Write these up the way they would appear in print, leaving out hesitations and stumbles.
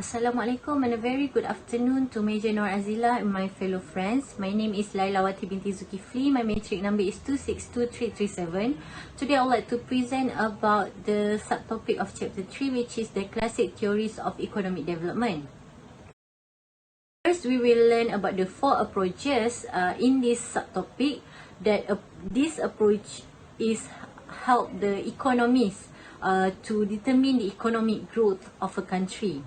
Assalamualaikum and a very good afternoon to Mejar Norzilah and my fellow friends. My name is Lailawati Binti Zulkifli. My matric number is 262337. Today I would like to present about the subtopic of chapter 3, which is the classic theories of economic development. First, we will learn about the 4 approaches in this subtopic. This approach is help the economists to determine the economic growth of a country.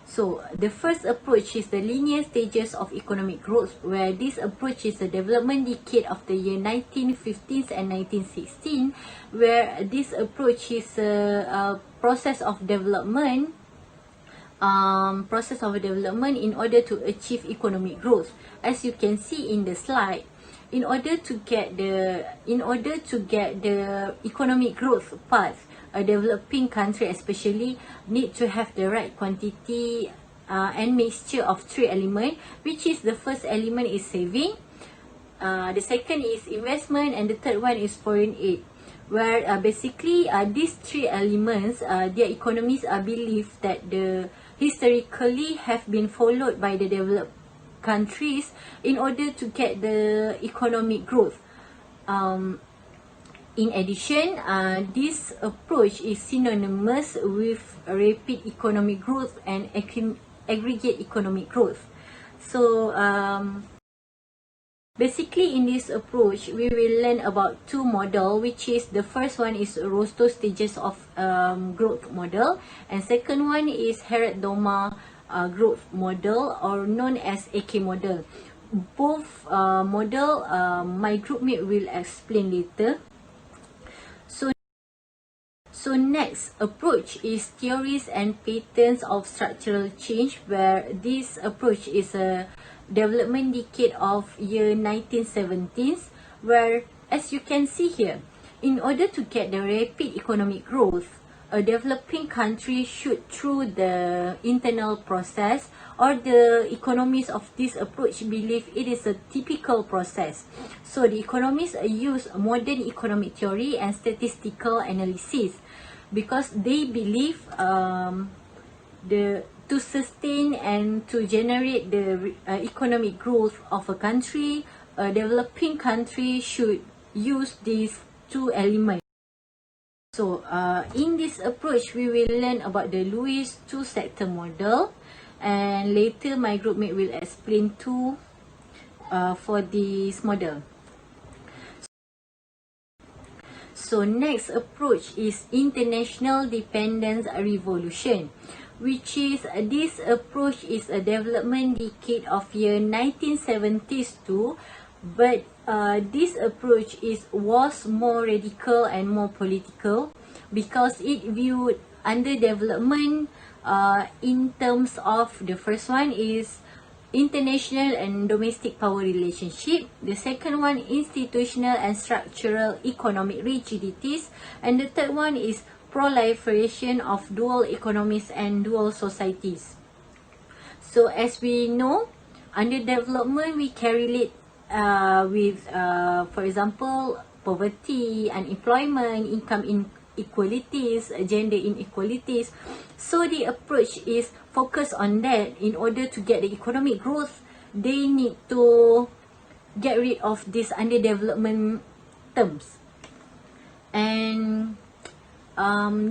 So, the first approach is the linear stages of economic growth, where this approach is the development decade of the year 1915 and 1916, where this approach is a process of development in order to achieve economic growth. As you can see in the slide, in order to get the economic growth path, a developing country especially need to have the right quantity and mixture of 3 elements, which is the first element is saving, the second is investment, and the third one is foreign aid, where basically these 3 elements, their economies are believed that historically have been followed by the developed countries in order to get the economic growth. In addition, this approach is synonymous with rapid economic growth and aggregate economic growth. So, basically in this approach, we will learn about 2 models, which is the first one is Rostow stages of growth model, and second one is Herrera-Doma growth model, or known as Econ model. Both model my group mate will explain later. So next approach is theories and patterns of structural change, where this approach is a development decade of year 1970s, where as you can see here, in order to get the rapid economic growth, a developing country should through the internal process, or the economists of this approach believe it is a typical process. So the economists use modern economic theory and statistical analysis, because they believe to sustain and to generate the economic growth of a country, a developing country should use these 2 elements. So, in this approach, we will learn about the Lewis 2-sector model, and later my group mate will explain for this model. So, next approach is international dependence revolution, which is this approach is a development decade of year 1970s too, but this approach was more radical and more political, because it viewed underdevelopment in terms of the first one is international and domestic power relationship, the second one institutional and structural economic rigidities, and the third one is proliferation of dual economies and dual societies. So as we know, underdevelopment we correlate with for example poverty, unemployment, income inequalities, gender inequalities. So the approach is focused on that. In order to get the economic growth, they need to get rid of these underdevelopment terms. And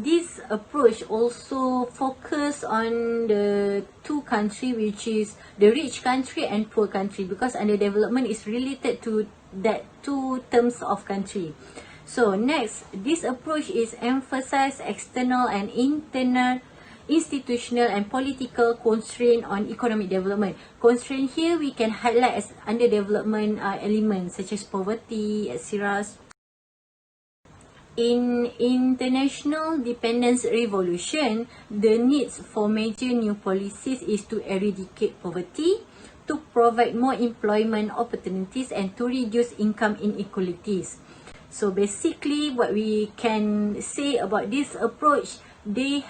this approach also focus on the 2 country, which is the rich country and poor country, because underdevelopment is related to that 2 terms of country. So next, this approach is emphasize external and internal institutional and political constraint on economic development. Constraint here we can highlight as underdevelopment elements such as poverty, etc. In international dependence revolution, the needs for major new policies is to eradicate poverty, to provide more employment opportunities, and to reduce income inequalities. So basically what we can say about this approach, they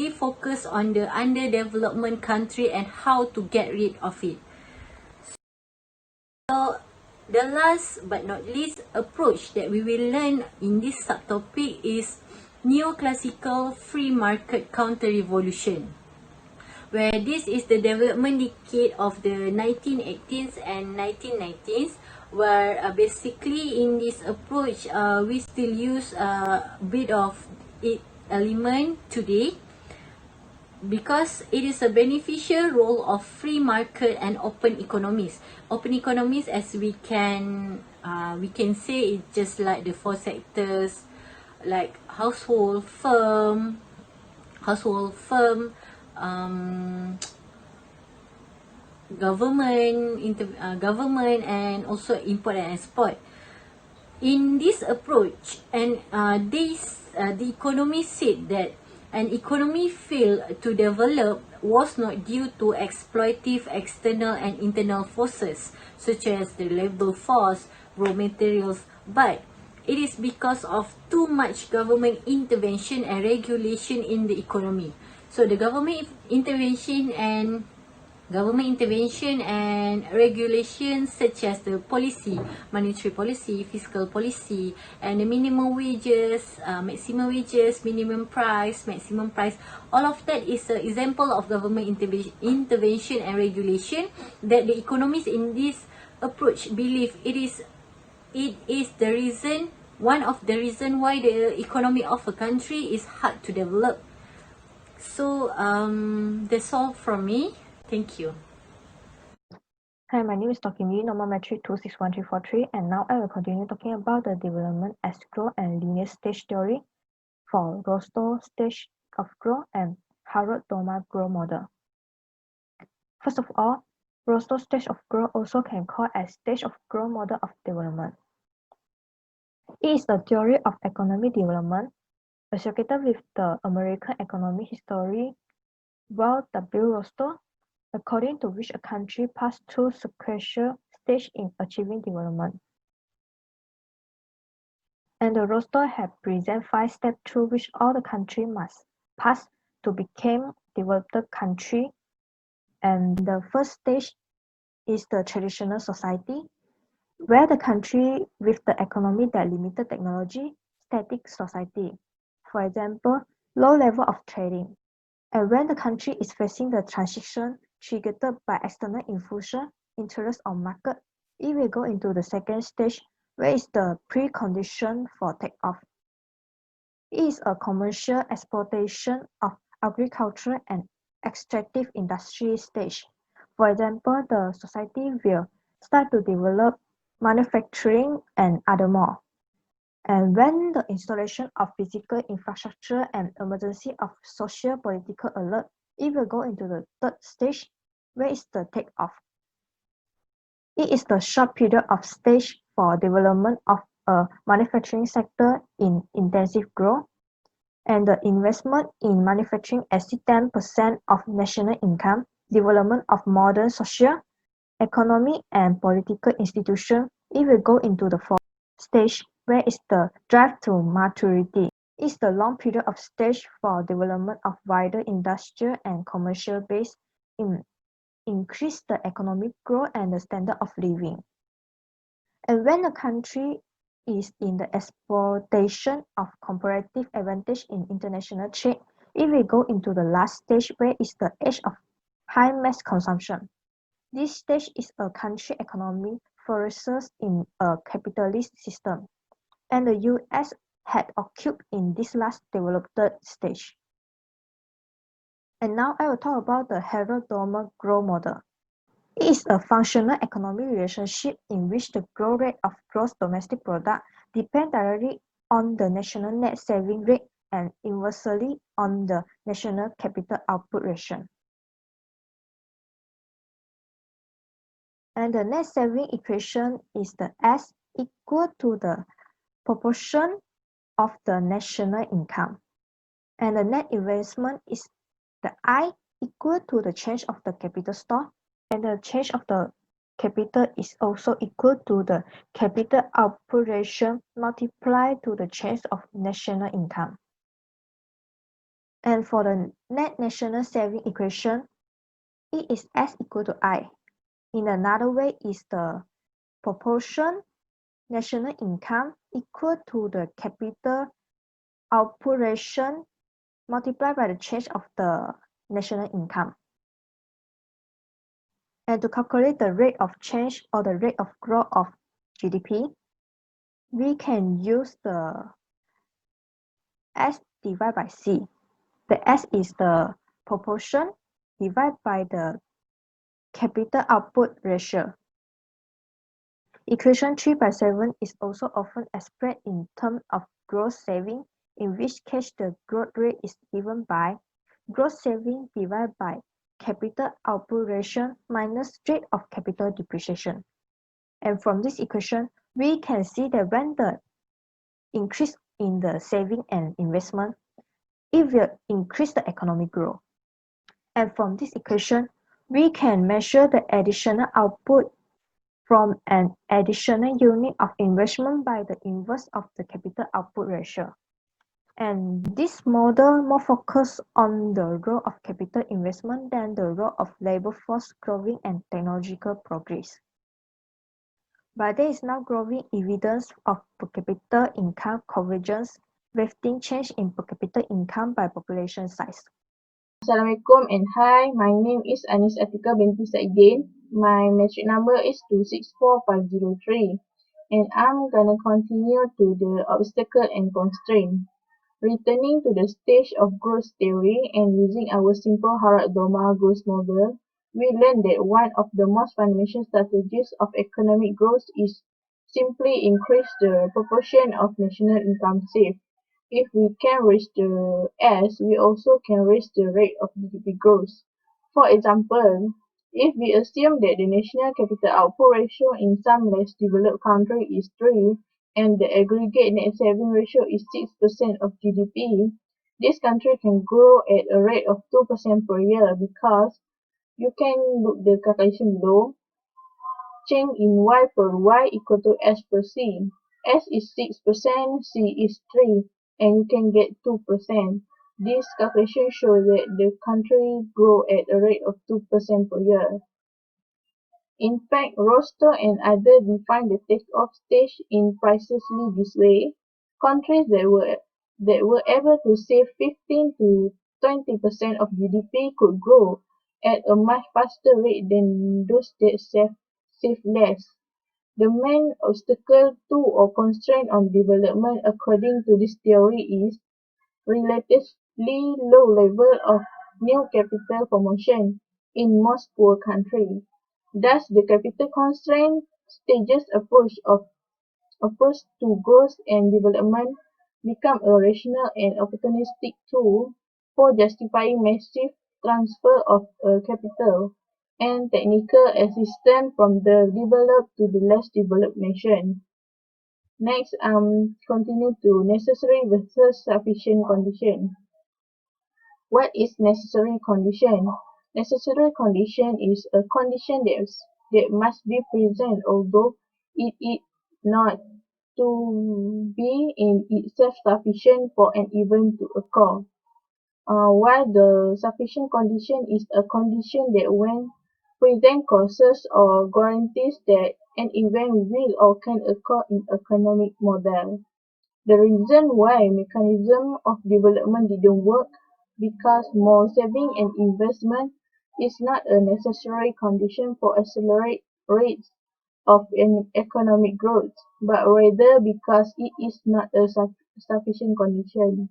focus on the underdevelopment country and how to get rid of it. So the last but not least approach that we will learn in this subtopic is neoclassical free market counter-revolution. where this is the development decade of the 1980s and 1990s, where basically in this approach we still use a bit of it element today, because it is a beneficial role of free market and open economies. Open economies, as we can say, it's just like the four sectors, like household, firm, government, and also import and export. In this approach, and the economist said that an economy failed to develop was not due to exploitive external and internal forces, such as the labor force, raw materials, but it is because of too much government intervention and regulation in the economy. So the government intervention and regulations, such as the policy, monetary policy, fiscal policy, and the minimum wages, maximum wages, minimum price, maximum price, all of that is an example of government intervention and regulation that the economists in this approach believe it is the reason, one of the reason why the economy of a country is hard to develop. So that's all from me. Thank you. Hi, my name is Toh Kim Yi, normal metric 261343, and now I will continue talking about the development as growth and linear stage theory for Rostow stage of growth and Harrod-Domar growth model. First of all, Rostow stage of growth, also can call as stage of growth model of development. It is a theory of economic development associated with the American economic history World W. Rostow, according to which a country passed through sequential stages in achieving development. And the Rostow had present 5 steps through which all the country must pass to become developed country. And the first stage is the traditional society, where the country with the economy that limited technology, static society. For example, low level of trading. And when the country is facing the transition triggered by external infusion, interest on market, it will go into the second stage, where is the precondition for takeoff. It is a commercial exploitation of agriculture and extractive industry stage. For example, the society will start to develop manufacturing and other more. And when the installation of physical infrastructure and emergency of socio-political alert, it will go into the third stage, where is the takeoff. It is the short period of stage for development of a manufacturing sector in intensive growth, and the investment in manufacturing exceeds 10% of national income, development of modern social, economic, and political institutions. It will go into the fourth stage, where is the drive to maturity. It's the long period of stage for development of wider industrial and commercial base in increase the economic growth and the standard of living. And when a country is in the exploitation of comparative advantage in international trade, it will go into the last stage, where is the age of high mass consumption. This stage is a country economy flourishes in a capitalist system, and the US had occupied in this last developed stage. And now I will talk about the Harrod-Domar growth model. It is a functional economic relationship in which the growth rate of gross domestic product depends directly on the national net saving rate and inversely on the national capital output ratio. And the net saving equation is the S equal to the proportion of the national income. And the net investment is the I equal to the change of the capital stock, and the change of the capital is also equal to the capital output ratio multiplied to the change of national income. And for the net national saving equation, it is S equal to I. In another way, is the proportion national income equal to the capital output ratio multiplied by the change of the national income. And to calculate the rate of change or the rate of growth of GDP, we can use the S divided by C. The S is the proportion divided by the capital output ratio. Equation 3/7 is also often expressed in terms of gross saving, in which case the growth rate is given by gross saving divided by capital output ratio minus rate of capital depreciation. And from this equation, we can see that when the increase in the saving and investment, it will increase the economic growth. And from this equation, we can measure the additional output from an additional unit of investment by the inverse of the capital output ratio. And this model more focused on the role of capital investment than the role of labor force growing and technological progress. But there is now growing evidence of per capita income convergence within change in per capita income by population size. Assalamualaikum and hi, my name is Atiqah Binti Saidin. My metric number is 264503 and I'm gonna continue to the obstacle and constraint. Returning to the stage of growth theory and using our simple Harad-Doma growth model, we learned that one of the most fundamental strategies of economic growth is simply increase the proportion of national income saved. If we can raise the S, we also can raise the rate of GDP growth. For example, if we assume that the national capital output ratio in some less developed country is 3 and the aggregate net saving ratio is 6% of GDP, this country can grow at a rate of 2% per year because you can look the calculation below. Change in y per y equal to s per c. S is 6%, C is 3, and you can get 2%. This calculation shows that the country grow at a rate of 2% per year. In fact, Rostow and others define the take-off stage in precisely this way. Countries that were able to save 15 to 20% of GDP could grow at a much faster rate than those that save less. The main obstacle to or constraint on development according to this theory is relatively low level of new capital formation in most poor countries. Thus, the capital constraint stages approach to growth and development become a rational and opportunistic tool for justifying massive transfer of capital and technical assistance from the developed to the less developed nation. Next, continue to necessary versus sufficient condition. What is necessary condition? Necessary condition is a condition that must be present although it is not to be in itself sufficient for an event to occur. While the sufficient condition is a condition that when present causes or guarantees that an event will or can occur in economic model. The reason why mechanism of development didn't work because more saving and investment is not a necessary condition for accelerate rates of an economic growth, but rather because it is not a sufficient condition.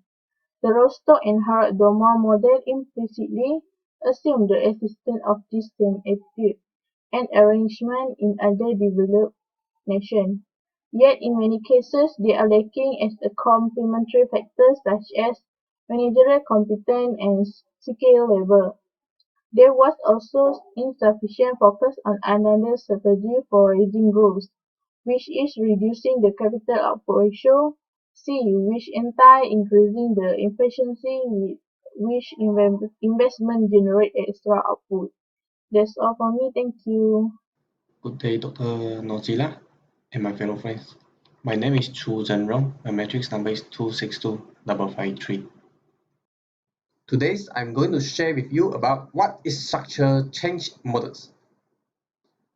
The Rostow and Harad-Doma model implicitly assume the existence of this same attitude and arrangement in other developed nations. Yet in many cases they are lacking as a complementary factor such as managerial competence and skill level. There was also insufficient focus on another strategy for raising growth, which is reducing the capital output ratio, C, which entails increasing the efficiency with which investment generate extra output. That's all for me. Thank you. Good day, Dr. Norzilah and my fellow friends. My name is Choo Rong. My matrix number is 262553. Today, I'm going to share with you about what is structural change models.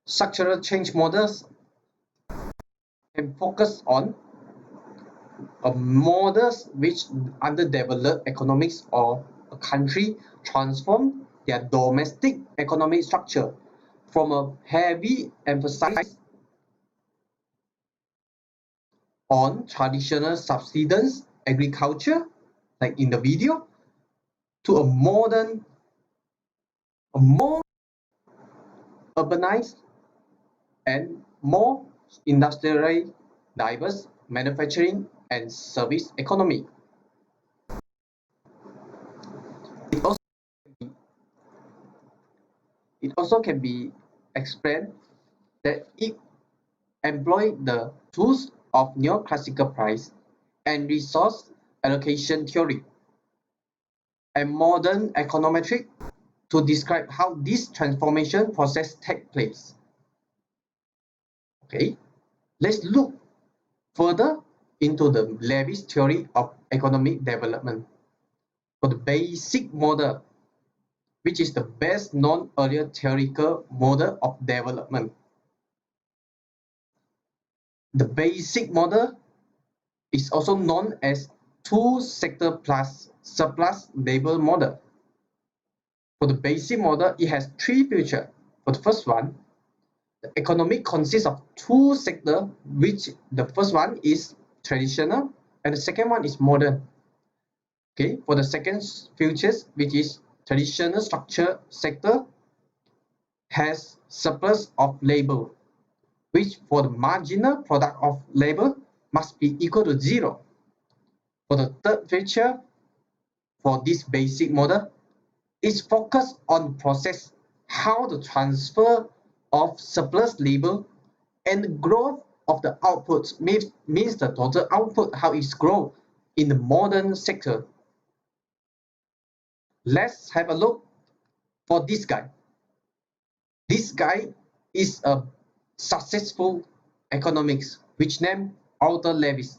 Structural change models can focus on models which underdeveloped economics or a country transform their domestic economic structure from a heavy emphasis on traditional subsistence agriculture, like in the video, to a modern, a more urbanized and more industrially diverse manufacturing and service economy. It also can be explained that it employed the tools of neoclassical price and resource allocation theory and modern econometrics to describe how this transformation process takes place. Okay, let's look further into the Levy's theory of economic development. For the basic model, which is the best known earlier theoretical model of development. The basic model is also known as two-sector plus surplus labor model. For the basic model, it has three features. For the first one, the economic consists of two sectors, which the first one is traditional and the second one is modern. Okay, for the second features, which is traditional structure sector, has surplus of labor, which for the marginal product of labor must be equal to zero. For the third feature, for this basic model, is focused on process how the transfer of surplus labor and the growth of the output means the total output, how it's grown in the modern sector. Let's have a look for this guy. This guy is a successful economics, which named Arthur Lewis.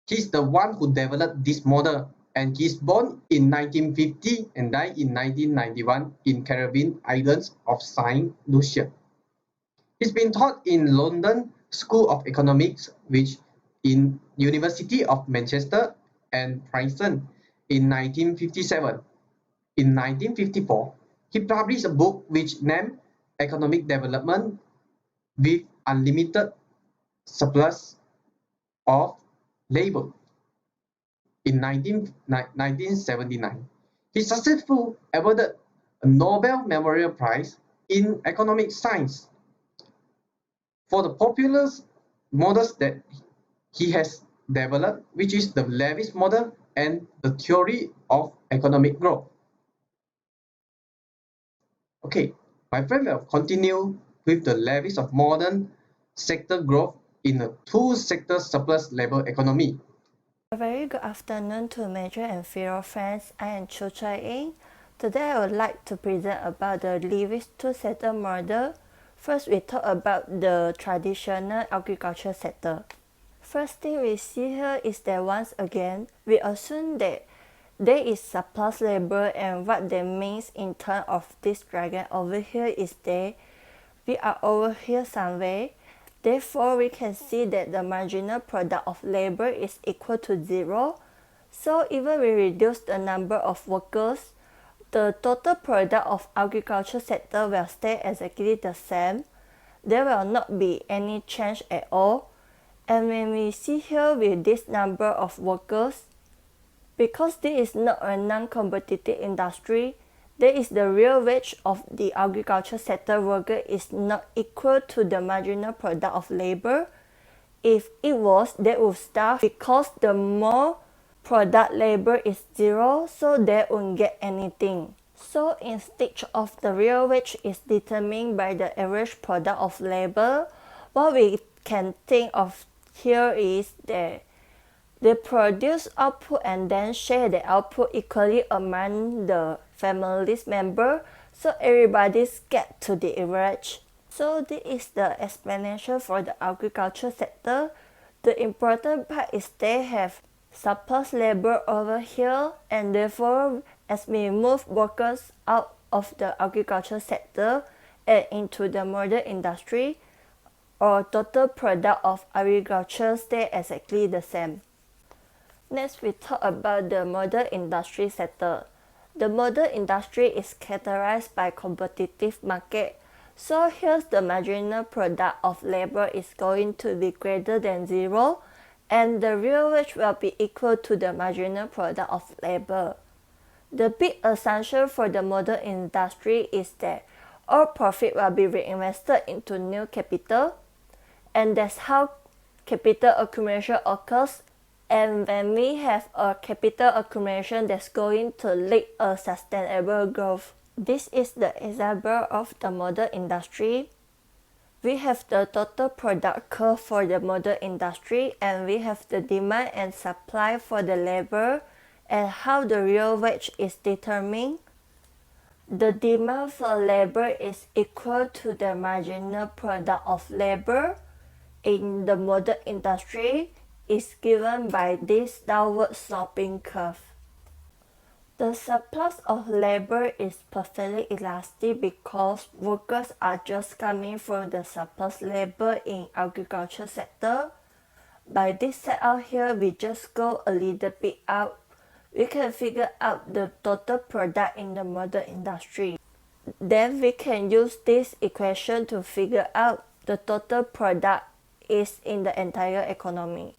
He's the one who developed this model, and he's born in 1950 and died in 1991 in Caribbean islands of Saint Lucia. He's been taught in London School of Economics, which in University of Manchester and Princeton in 1957. In 1954, he published a book which named Economic Development with Unlimited Surplus of Labor. In 1979, he successfully awarded a Nobel Memorial Prize in Economic Science for the popular models that he has developed, which is the Lewis model and the theory of economic growth. Okay, my friend will continue with the Lewis of modern sector growth in a two-sector surplus labor economy. A very good afternoon to Mejar and fellow friends. I am Choy. Today I would like to present about the Lewis two-sector model. First, we talk about the traditional agriculture sector. First thing we see here is that once again, we assume that there is surplus labor, and what that means in terms of this dragon over here is that we are over here somewhere. Therefore, we can see that the marginal product of labor is equal to zero. So even we reduce the number of workers, the total product of agriculture sector will stay exactly the same. There will not be any change at all. And when we see here with this number of workers, because this is not a non-competitive industry, there is the real wage of the agriculture sector worker is not equal to the marginal product of labor. If it was, they would starve because the more product labor is zero, so they won't get anything. So instead of the real wage is determined by the average product of labor, what we can think of here is that they produce output and then share the output equally among the family's member, so everybody get to the average. So this is the explanation for the agriculture sector. The important part is they have surplus labor over here, and therefore as we move workers out of the agriculture sector and into the modern industry, our total product of agriculture stay exactly the same. Next, we talk about the modern industry sector. The modern industry is characterized by competitive market. So here's the marginal product of labor is going to be greater than 0, and the real wage will be equal to the marginal product of labor. The big assumption for the modern industry is that all profit will be reinvested into new capital, and that's how capital accumulation occurs. And when we have a capital accumulation that's going to lead a sustainable growth. This is the example of the modern industry. We have the total product curve for the modern industry, and we have the demand and supply for the labor and how the real wage is determined. The demand for labor is equal to the marginal product of labor in the modern industry is given by this downward sloping curve. The surplus of labor is perfectly elastic because workers are just coming from the surplus labor in agriculture sector. By this setup here, we just go a little bit out. We can figure out the total product in the modern industry. Then we can use this equation to figure out the total product is in the entire economy,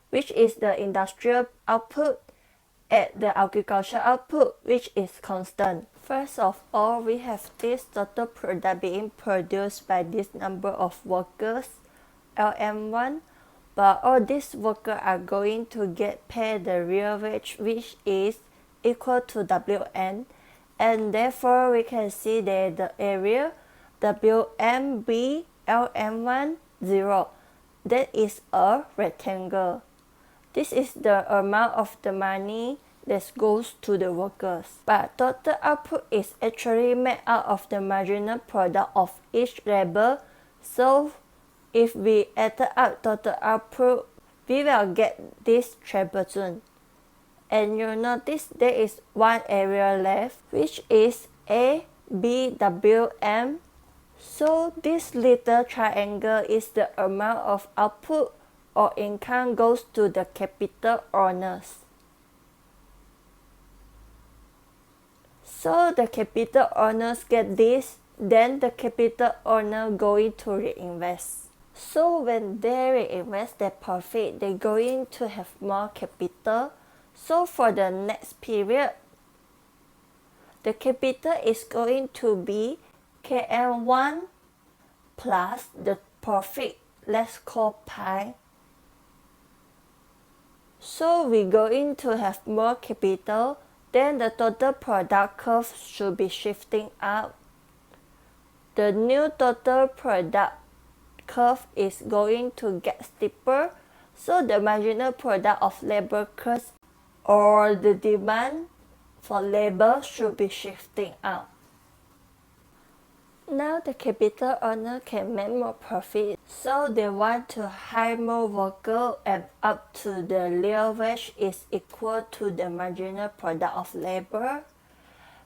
which is the industrial output at the agricultural output, which is constant. First of all, we have this total product being produced by this number of workers, LM1, but all these workers are going to get paid the real wage, which is equal to WN, and therefore we can see that the area WMB LM1 0, that is a rectangle. This is the amount of the money that goes to the workers. But total output is actually made out of the marginal product of each labor. So if we add up total output, we will get this trapezoid. And you notice there is one area left, which is ABWM. So this little triangle is the amount of output or income goes to the capital owners. So the capital owners get this, then the capital owner going to reinvest. So when they reinvest their profit, they're going to have more capital. So for the next period, the capital is going to be KM1 plus the profit, let's call pi. So we're going to have more capital, then the total product curve should be shifting up. The new total product curve is going to get steeper, so the marginal product of labor curve or the demand for labor should be shifting up. Now the capital owner can make more profit, so they want to hire more workers and up to the real wage is equal to the marginal product of labor.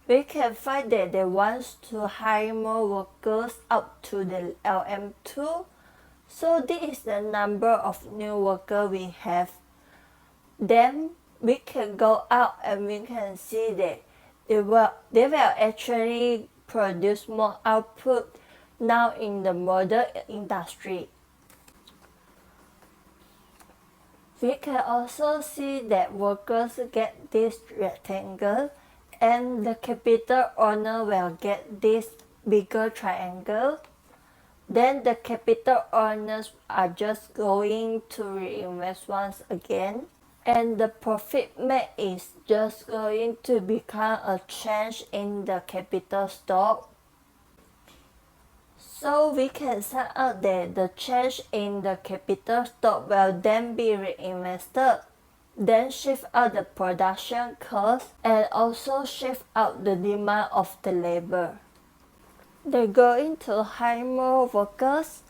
We can find that they want to hire more workers up to the LM2. So this is the number of new workers we have. Then we can go out and we can see that they will actually produce more output now in the modern industry. We can also see that workers get this rectangle and the capital owner will get this bigger triangle. Then the capital owners are just going to reinvest once again, and the profit made is just going to become a change in the capital stock. So we can sum out that the change in the capital stock will then be reinvested, then shift out the production cost and also shift out the demand of the labor. They're going to hire more workers,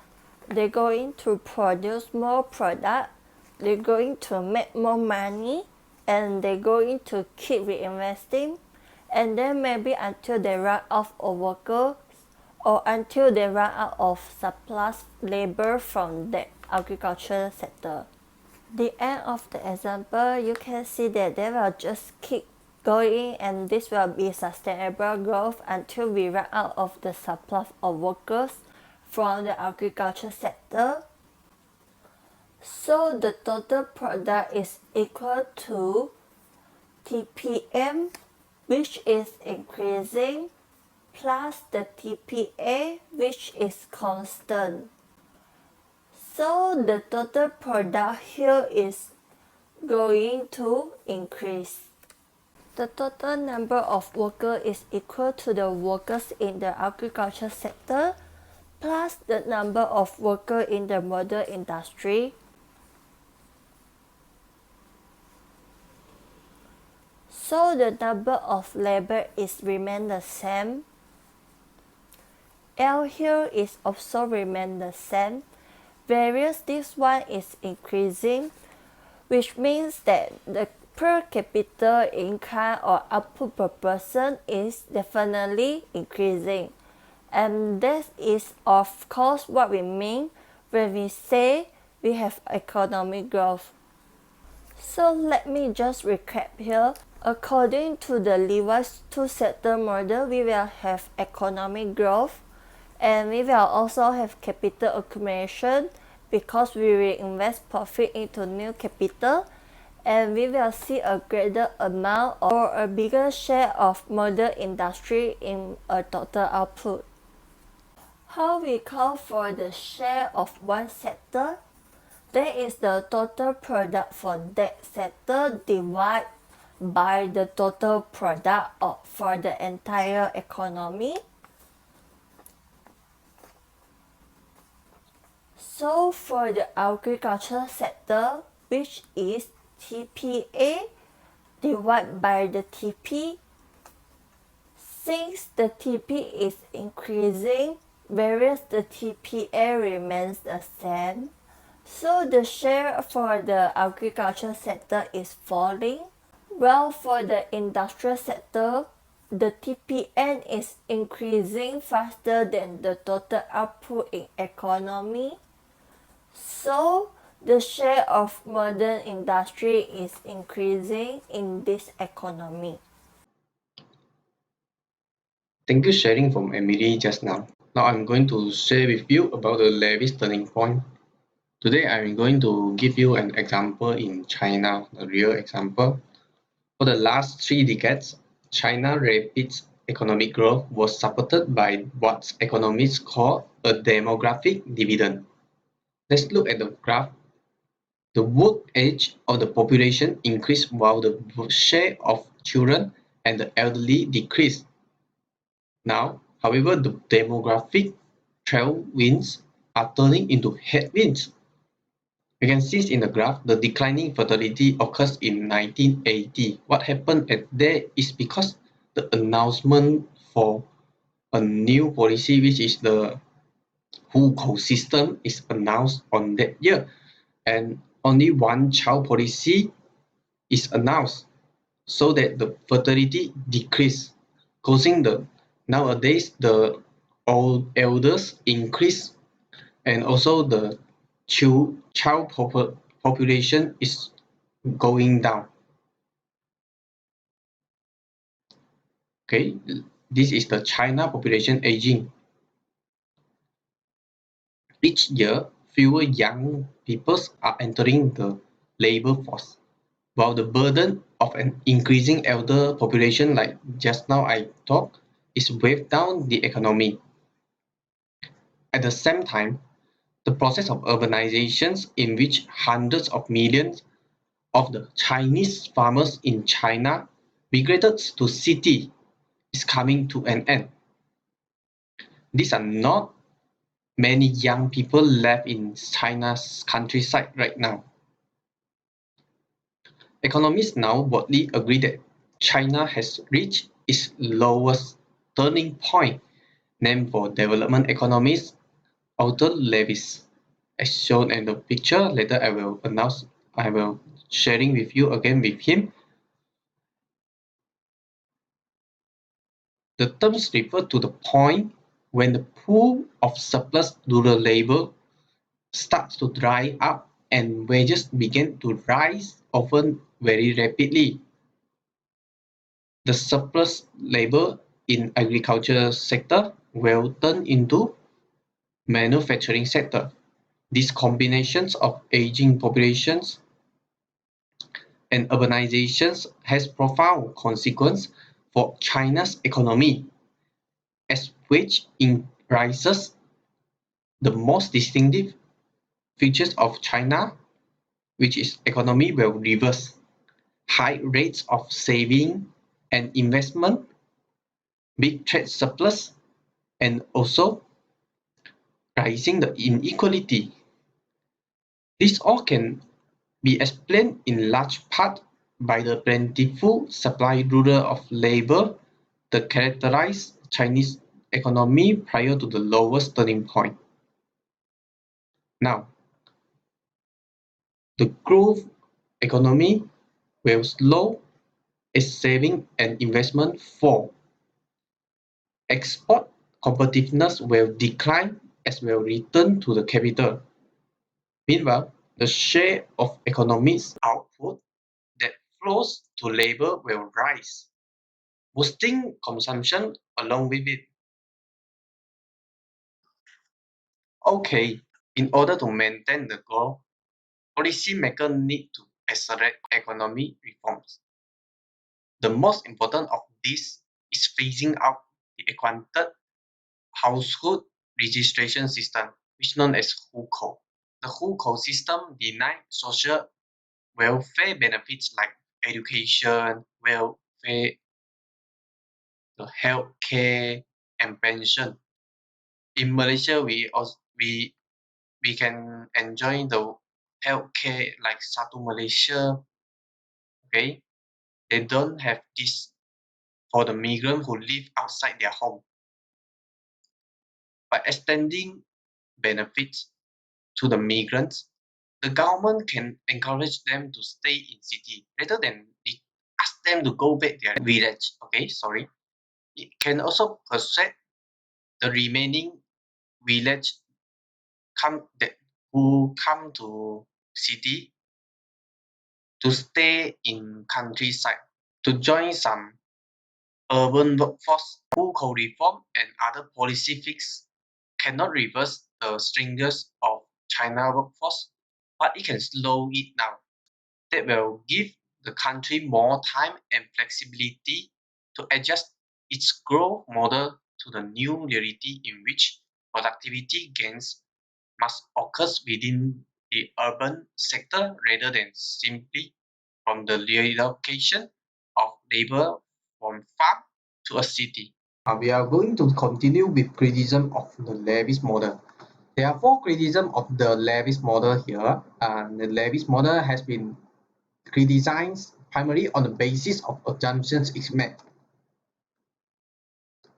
they're going to produce more product, they're going to make more money, and they're going to keep reinvesting, and then maybe until they run out of workers or until they run out of surplus labor from the agricultural sector. The end of the example, you can see that they will just keep going, and this will be sustainable growth until we run out of the surplus of workers from the agriculture sector. So the total product is equal to TPM, which is increasing, plus the TPA, which is constant. So the total product here is going to increase. The total number of workers is equal to the workers in the agriculture sector plus the number of workers in the modern industry. So the number of labor is remain the same. L here is also remain the same, whereas this one is increasing, which means that the per capita income or output per person is definitely increasing. And this is of course what we mean when we say we have economic growth. So let me just recap here. According to the Levi's two-sector model, we will have economic growth, and we will also have capital accumulation because we will invest profit into new capital, and we will see a greater amount or a bigger share of modern industry in a total output. How we count for the share of one sector? That is the total product for that sector divided by the total product for the entire economy. So for the agriculture sector, which is TPA divided by the TP, since the TP is increasing, whereas the TPA remains the same, so the share for the agriculture sector is falling. Well, for the industrial sector, the TPN is increasing faster than the total output in economy. So the share of modern industry is increasing in this economy. Thank you sharing from Emily just now. Now I'm going to share with you about the Levi's turning point. Today I'm going to give you an example in China, a real example. For the last 3 decades, China's rapid economic growth was supported by what economists call a demographic dividend. Let's look at the graph. The work age of the population increased while the share of children and the elderly decreased. Now, however, the demographic tailwinds are turning into headwinds. You can see in the graph, the declining fertility occurs in 1980. What happened at there is because the announcement for a new policy, which is the Hukou system, is announced on that year, and only one child policy is announced, so that the fertility decrease, causing the nowadays the old elders increase, and also the child population is going down. Okay, this is the China population aging. Each year, fewer young people are entering the labor force, while the burden of an increasing elder population, like just now I talked, is weighed down the economy. At the same time, the process of urbanization, in which hundreds of millions of the Chinese farmers in China migrated to city, is coming to an end. These are not many young people left in China's countryside right now. Economists now broadly agree that China has reached its lowest turning point, named for development economist Arthur Lewis. As shown in the picture, later I will sharing with you again with him. The terms refer to the point when the pool of surplus rural labor starts to dry up and wages begin to rise, often very rapidly. The surplus labor in agriculture sector will turn into manufacturing sector. These combinations of aging populations and urbanizations has profound consequence for China's economy. As wage rises, the most distinctive features of China, which is economy, will reverse. High rates of saving and investment, big trade surplus, and also rising the inequality. This all can be explained in large part by the plentiful supply ruler of labor that characterized Chinese economy prior to the lowest turning point. Now, the growth economy will slow as saving and investment fall. Export competitiveness will decline as will return to the capital. Meanwhile, the share of economics output that flows to labor will rise, boosting consumption along with it. Okay, in order to maintain the growth, policymakers need to accelerate economic reforms. The most important of these is phasing out the antiquated household registration system, which is known as hukou. The hukou system denied social welfare benefits like education, welfare, the health care, and pension. In Malaysia, we can enjoy the health care like Satu Malaysia. Okay, they don't have this for the migrant who live outside their home. By extending benefits to the migrants, the government can encourage them to stay in city rather than ask them to go back their village. Okay, sorry. It can also persuade the remaining village who come to city to stay in countryside to join some urban workforce. Hukou reform and other policy fix cannot reverse the strength of China workforce, but it can slow it down. That will give the country more time and flexibility to adjust its growth model to the new reality in which productivity gains must occur within the urban sector rather than simply from the relocation of labor from farm to a city. We are going to continue with criticism of the Levy's model. There are four criticisms of the Levy's model here. The Levy's model has been criticized primarily on the basis of assumptions it made.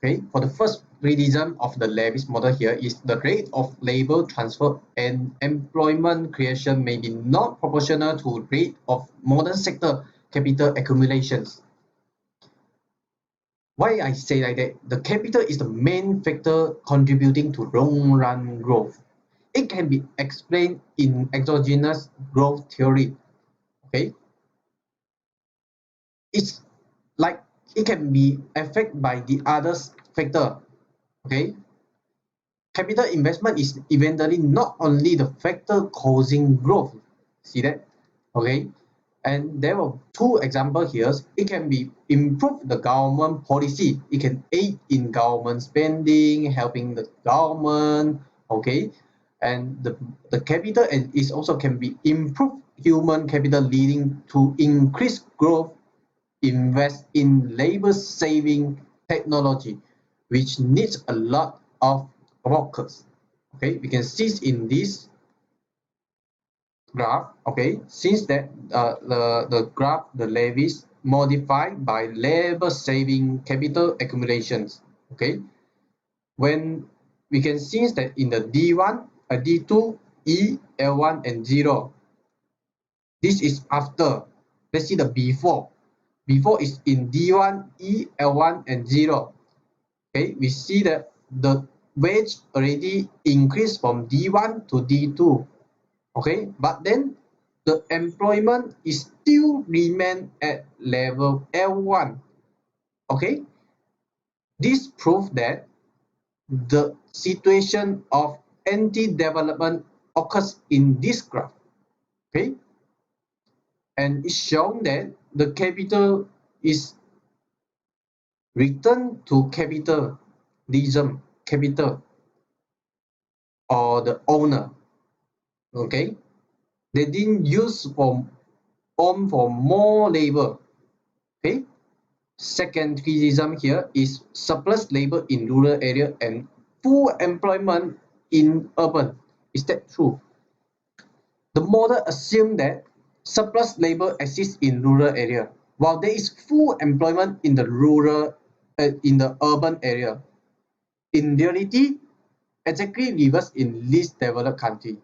Okay, for the first criticism of the Levy's model here is the rate of labor transfer and employment creation may be not proportional to rate of modern sector capital accumulations. Why I say like that? The capital is the main factor contributing to long-run growth. It can be explained in exogenous growth theory. Okay, it's like it can be affected by the other factor. Okay, capital investment is eventually not only the factor causing growth. See that? Okay, and there are two examples here. It can be improve the government policy. It can aid in government spending, helping the government. Okay, and the capital and is also can be improve human capital, leading to increased growth. Invest in labor saving technology, which needs a lot of workers. Okay, we can see in this graph. Okay, since that the graph, the levies modified by labor saving capital accumulations. Okay, when we can see that in the D1, D2, E, L1 and 0, this is after. Let's see the before. Before is in D1, E, L1 and 0. Okay, we see that the wage already increased from D1 to D2. Okay, but then the employment is still remain at level L1. Okay, this proves that the situation of anti-development occurs in this graph. Okay, and it's shown that the capital is returned to capitalism, capital, or the owner. Okay, they didn't use for own for more labor. Okay, secondaryism here is surplus labor in rural area and full employment in urban. Is that true? The model assumes that surplus labor exists in rural area, while there is full employment in the urban area. In reality, exactly reverse in least developed country.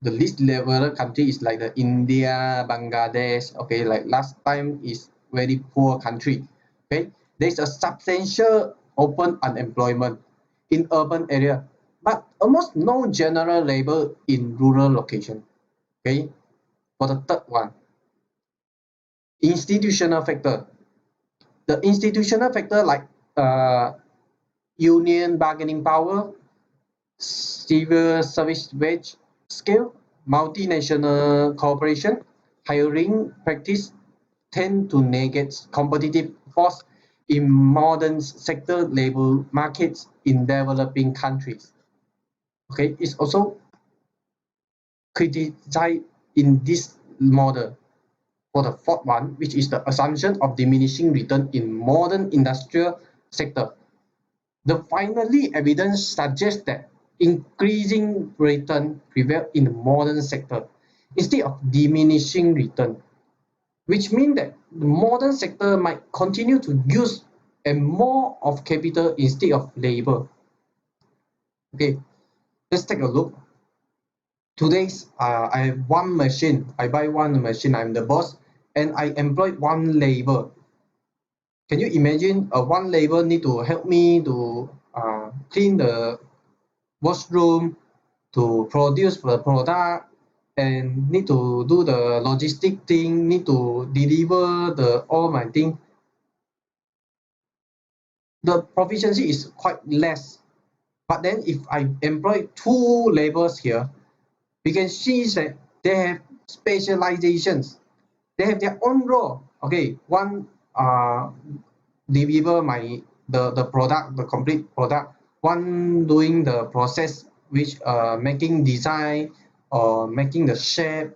The least developed country is like the India, Bangladesh. Okay, like last time is very poor country. Okay, there's a substantial open unemployment in urban area, but almost no general labor in rural location. Okay, for the third one, institutional factor. The institutional factor like union bargaining power, civil service wage scale, multinational cooperation, hiring practice tend to negate competitive force in modern sector labor markets in developing countries. Okay, it's also criticized in this model. For the fourth one, which is the assumption of diminishing return in modern industrial sector. The finally evidence suggests that increasing return prevail in the modern sector instead of diminishing return, which means that the modern sector might continue to use and more of capital instead of labor. Okay, let's take a look. Today's I have one machine. I buy one machine. I'm the boss, and I employ one labor. Can you imagine one labor need to help me to clean the washroom, to produce the product, and need to do the logistic thing, need to deliver the all my thing. The proficiency is quite less. But then if I employ two laborers here, we can see that they have specializations. They have their own role. Okay, one deliver the product, the complete product. One doing the process, which making design or making the shape.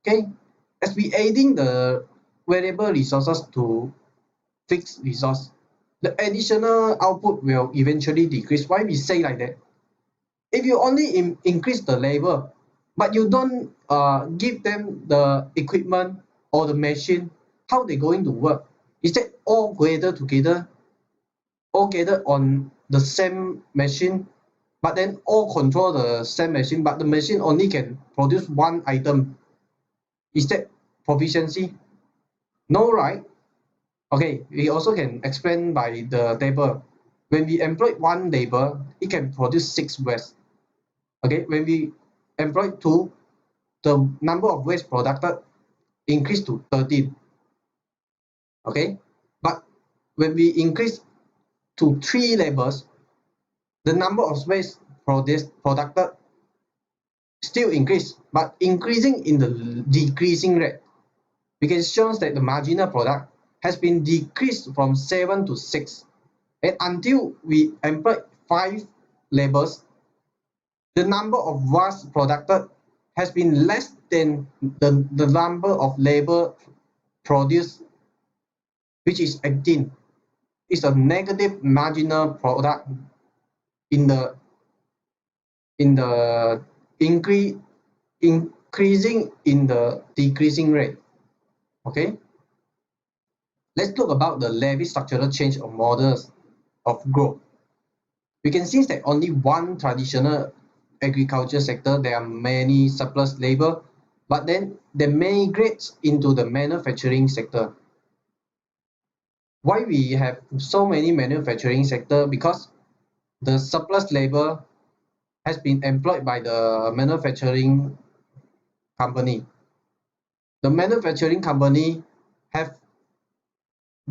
Okay, as we adding the variable resources to fixed resource, the additional output will eventually decrease. Why we say like that? If you only increase the labor, but you don't give them the equipment or the machine, how they going to work? Is that all together, all gathered on the same machine, but then all control the same machine, but the machine only can produce one item? Is that proficiency? No, right? Okay, we also can explain by the table. When we employ one labor, it can produce 6 waste. Okay, when we employ two, the number of waste produced increase to 13. Okay, but when we increase to 3 labors, the number of waste produced still increase, but increasing in the decreasing rate. We can show that the marginal product has been decreased from 7 to 6, and until we employ 5 labors, the number of waste produced has been less than the number of labor produced, which is 18. It's a negative marginal product in the increasing in the decreasing rate. Okay, let's talk about the levy structural change of models of growth. We can see that only one traditional agriculture sector, there are many surplus labor, but then they migrate into the manufacturing sector. Why we have so many manufacturing sector? Because the surplus labor has been employed by the manufacturing company. The manufacturing company have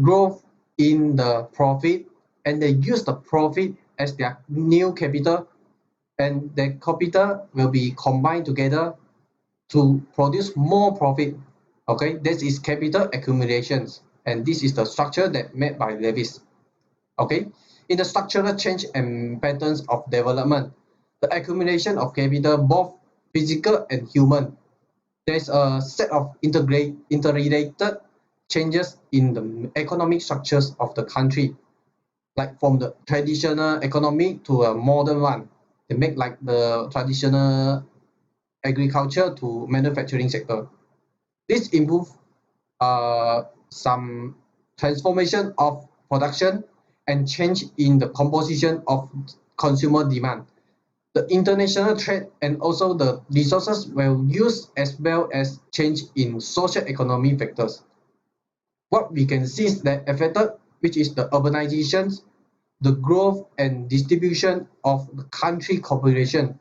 growth in the profit, and they use the profit as their new capital, and the capital will be combined together to produce more profit. Okay, this is capital accumulations, and this is the structure that made by Lewis. Okay, in the structural change and patterns of development, the accumulation of capital, both physical and human, there's a set of interrelated changes in the economic structures of the country, like from the traditional economy to a modern one. They make like the traditional agriculture to manufacturing sector. This improve some transformation of production and change in the composition of consumer demand. The international trade and also the resources will use, as well as change in social economic factors. What we can see is that affected, which is the urbanizations, the growth and distribution of the country population.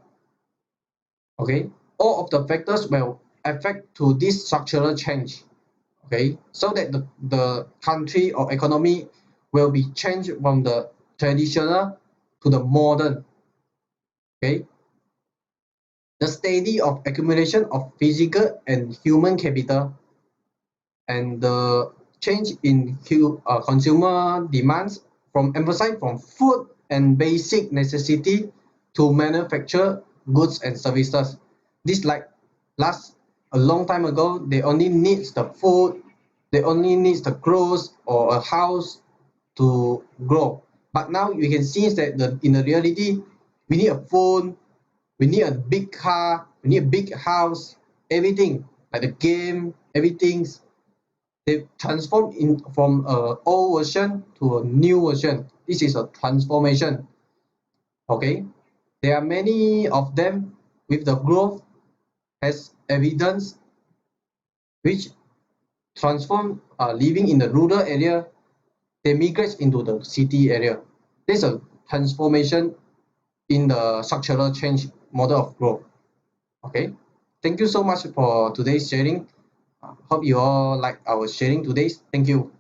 Okay, all of the factors will affect to this structural change. Okay, so that the country or economy will be changed from the traditional to the modern. Okay, the study of accumulation of physical and human capital and the change in consumer demands from emphasize from food and basic necessity to manufacture goods and services. This like last a long time ago, they only needs the food, they only needs the clothes or a house to grow. But now you can see that in the reality, we need a phone, we need a big car, we need a big house, everything like the game, everything's they transform in from a old version to a new version. This is a transformation. Okay, there are many of them with the growth as evidence which transform living in the rural area, they migrate into the city area. There's a transformation in the structural change model of growth. Okay, thank you so much for today's sharing. Hope you all like our sharing today. Thank you.